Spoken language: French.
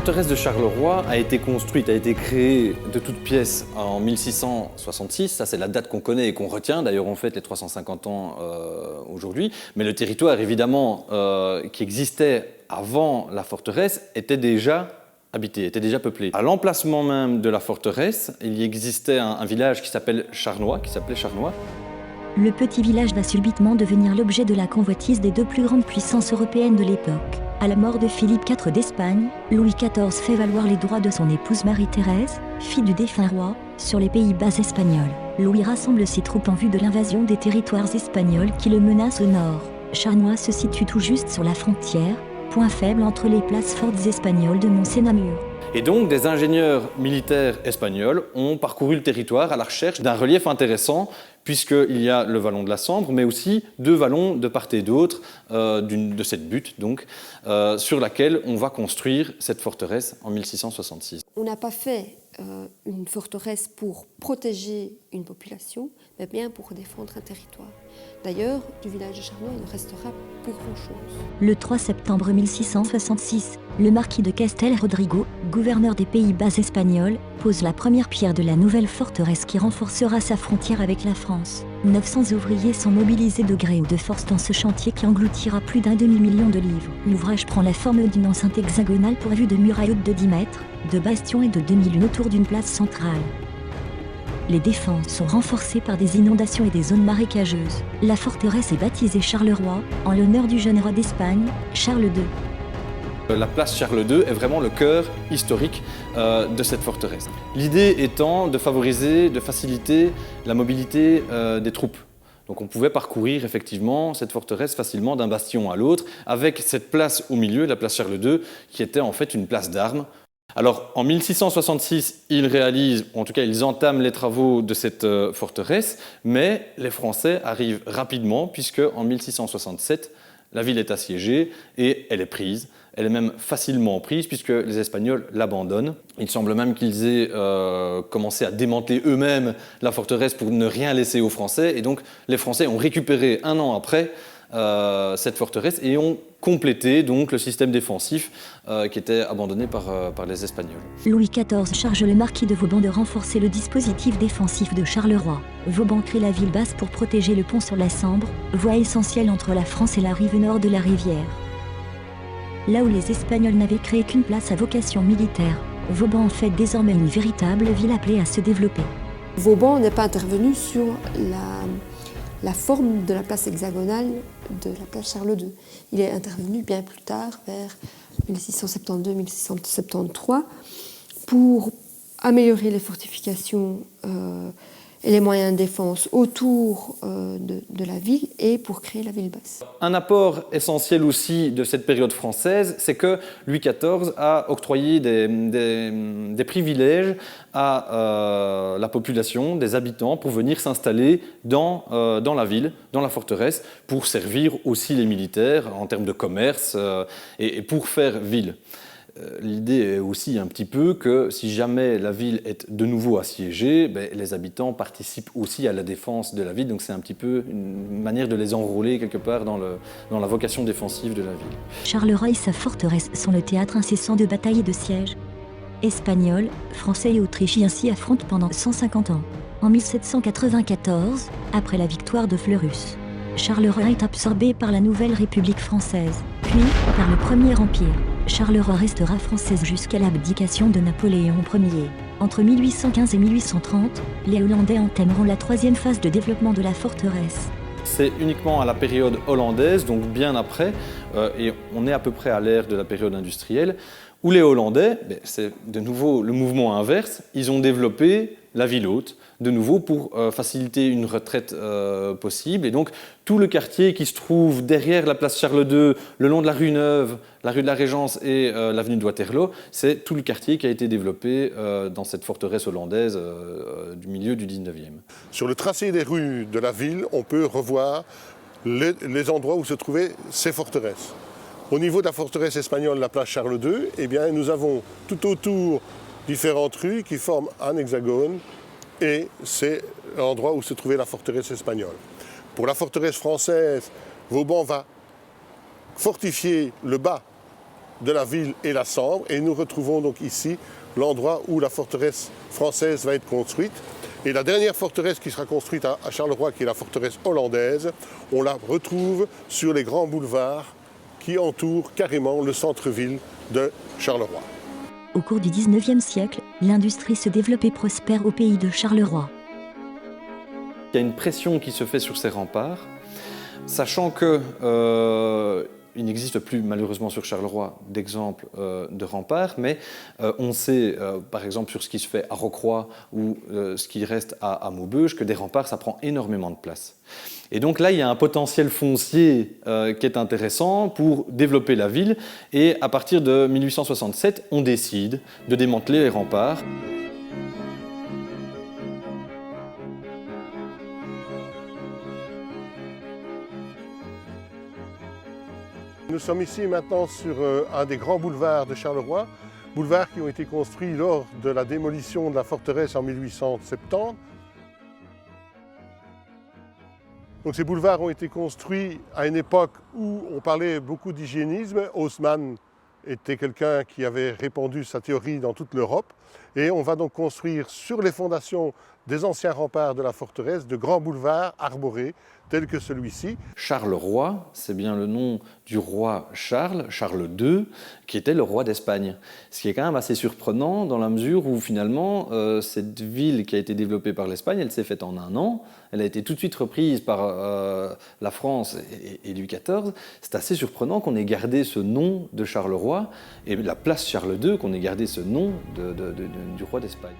forteresse de Charleroi a été construite, a été créée de toutes pièces en 1666. Ça, c'est la date qu'on connaît et qu'on retient. D'ailleurs, on fête les 350 ans aujourd'hui. Mais le territoire, évidemment, qui existait avant la forteresse, était déjà habité, était déjà peuplé. À l'emplacement même de la forteresse, il y existait un village qui s'appelait Charnois. Le petit village va subitement devenir l'objet de la convoitise des deux plus grandes puissances européennes de l'époque. À la mort de Philippe IV d'Espagne, Louis XIV fait valoir les droits de son épouse Marie-Thérèse, fille du défunt roi, sur les Pays-Bas espagnols. Louis rassemble ses troupes en vue de l'invasion des territoires espagnols qui le menacent au nord. Charnois se situe tout juste sur la frontière, point faible entre les places fortes espagnoles de Mont-Sénamur. Et donc, des ingénieurs militaires espagnols ont parcouru le territoire à la recherche d'un relief intéressant, puisqu'il y a le vallon de la Sambre, mais aussi deux vallons de part et d'autre de cette butte, donc, sur laquelle on va construire cette forteresse en 1666. On n'a pas fait une forteresse pour protéger une population, mais bien pour défendre un territoire. D'ailleurs, du village de Charnois, il ne restera plus grand-chose. Le 3 septembre 1666, le marquis de Castel-Rodrigo, gouverneur des Pays-Bas espagnols, pose la première pierre de la nouvelle forteresse qui renforcera sa frontière avec la France. 900 ouvriers sont mobilisés de gré ou de force dans ce chantier qui engloutira plus d'un demi-million de livres. L'ouvrage prend la forme d'une enceinte hexagonale pourvue de murailles hautes de 10 mètres, de bastions et de demi-lunes autour d'une place centrale. Les défenses sont renforcées par des inondations et des zones marécageuses. La forteresse est baptisée Charleroi, en l'honneur du jeune roi d'Espagne, Charles II. La place Charles II est vraiment le cœur historique de cette forteresse. L'idée étant de favoriser, de faciliter la mobilité des troupes. Donc on pouvait parcourir effectivement cette forteresse facilement d'un bastion à l'autre, avec cette place au milieu, la place Charles II, qui était en fait une place d'armes. Alors, en 1666, ils réalisent, ou en tout cas, ils entament les travaux de cette forteresse, mais les Français arrivent rapidement, puisque en 1667, la ville est assiégée et elle est prise. Elle est même facilement prise, puisque les Espagnols l'abandonnent. Il semble même qu'ils aient commencé à démanteler eux-mêmes la forteresse pour ne rien laisser aux Français. Et donc, les Français ont récupéré un an après cette forteresse et ont complété donc, le système défensif qui était abandonné par les Espagnols. Louis XIV charge le marquis de Vauban de renforcer le dispositif défensif de Charleroi. Vauban crée la ville basse pour protéger le pont sur la Sambre, voie essentielle entre la France et la rive nord de la rivière. Là où les Espagnols n'avaient créé qu'une place à vocation militaire, Vauban en fait désormais une véritable ville appelée à se développer. Vauban n'est pas intervenu sur la forme de la place hexagonale de la place Charles II. Il est intervenu bien plus tard, vers 1672-1673, pour améliorer les fortifications et les moyens de défense autour de la ville et pour créer la ville basse. Un apport essentiel aussi de cette période française, c'est que Louis XIV a octroyé des privilèges à la population, des habitants, pour venir s'installer dans la ville, dans la forteresse, pour servir aussi les militaires en termes de commerce et pour faire ville. L'idée est aussi un petit peu que si jamais la ville est de nouveau assiégée, les habitants participent aussi à la défense de la ville. Donc c'est un petit peu une manière de les enrôler quelque part dans la vocation défensive de la ville. Charleroi et sa forteresse sont le théâtre incessant de batailles et de sièges. Espagnols, Français et Autrichiens s'y affrontent pendant 150 ans. En 1794, après la victoire de Fleurus, Charleroi est absorbé par la Nouvelle République française, puis par le Premier Empire. Charleroi restera française jusqu'à l'abdication de Napoléon Ier. Entre 1815 et 1830, les Hollandais entèmeront la troisième phase de développement de la forteresse. C'est uniquement à la période hollandaise, donc bien après, et on est à peu près à l'ère de la période industrielle, où les Hollandais, c'est de nouveau le mouvement inverse, ils ont développé la ville haute, de nouveau pour faciliter une retraite possible. Et donc tout le quartier qui se trouve derrière la place Charles II, le long de la rue Neuve, la rue de la Régence et l'avenue de Waterloo, c'est tout le quartier qui a été développé dans cette forteresse hollandaise du milieu du 19e. Sur le tracé des rues de la ville, on peut revoir les endroits où se trouvaient ces forteresses. Au niveau de la forteresse espagnole, la place Charles II, eh bien, nous avons tout autour différentes rues qui forment un hexagone et c'est l'endroit où se trouvait la forteresse espagnole. Pour la forteresse française, Vauban va fortifier le bas de la ville est la Sambre. Et nous retrouvons donc ici l'endroit où la forteresse française va être construite. Et la dernière forteresse qui sera construite à Charleroi, qui est la forteresse hollandaise, on la retrouve sur les grands boulevards qui entourent carrément le centre-ville de Charleroi. Au cours du XIXe siècle, l'industrie se développe et prospère au pays de Charleroi. Il y a une pression qui se fait sur ces remparts, sachant que il n'existe plus malheureusement sur Charleroi d'exemple de remparts, mais on sait par exemple sur ce qui se fait à Rocroi ou ce qui reste à Maubeuge que des remparts ça prend énormément de place. Et donc là il y a un potentiel foncier qui est intéressant pour développer la ville et à partir de 1867 on décide de démanteler les remparts. Nous sommes ici maintenant sur un des grands boulevards de Charleroi, boulevards qui ont été construits lors de la démolition de la forteresse en 1870. Donc ces boulevards ont été construits à une époque où on parlait beaucoup d'hygiénisme. Haussmann était quelqu'un qui avait répandu sa théorie dans toute l'Europe. Et on va donc construire sur les fondations des anciens remparts de la forteresse de grands boulevards arborés tels que celui-ci. Charleroi, c'est bien le nom du roi Charles, Charles II, qui était le roi d'Espagne. Ce qui est quand même assez surprenant dans la mesure où finalement cette ville qui a été développée par l'Espagne, elle s'est faite en un an. Elle a été tout de suite reprise par la France et Louis XIV. C'est assez surprenant qu'on ait gardé ce nom de Charleroi et la place Charles II, qu'on ait gardé ce nom du roi d'Espagne.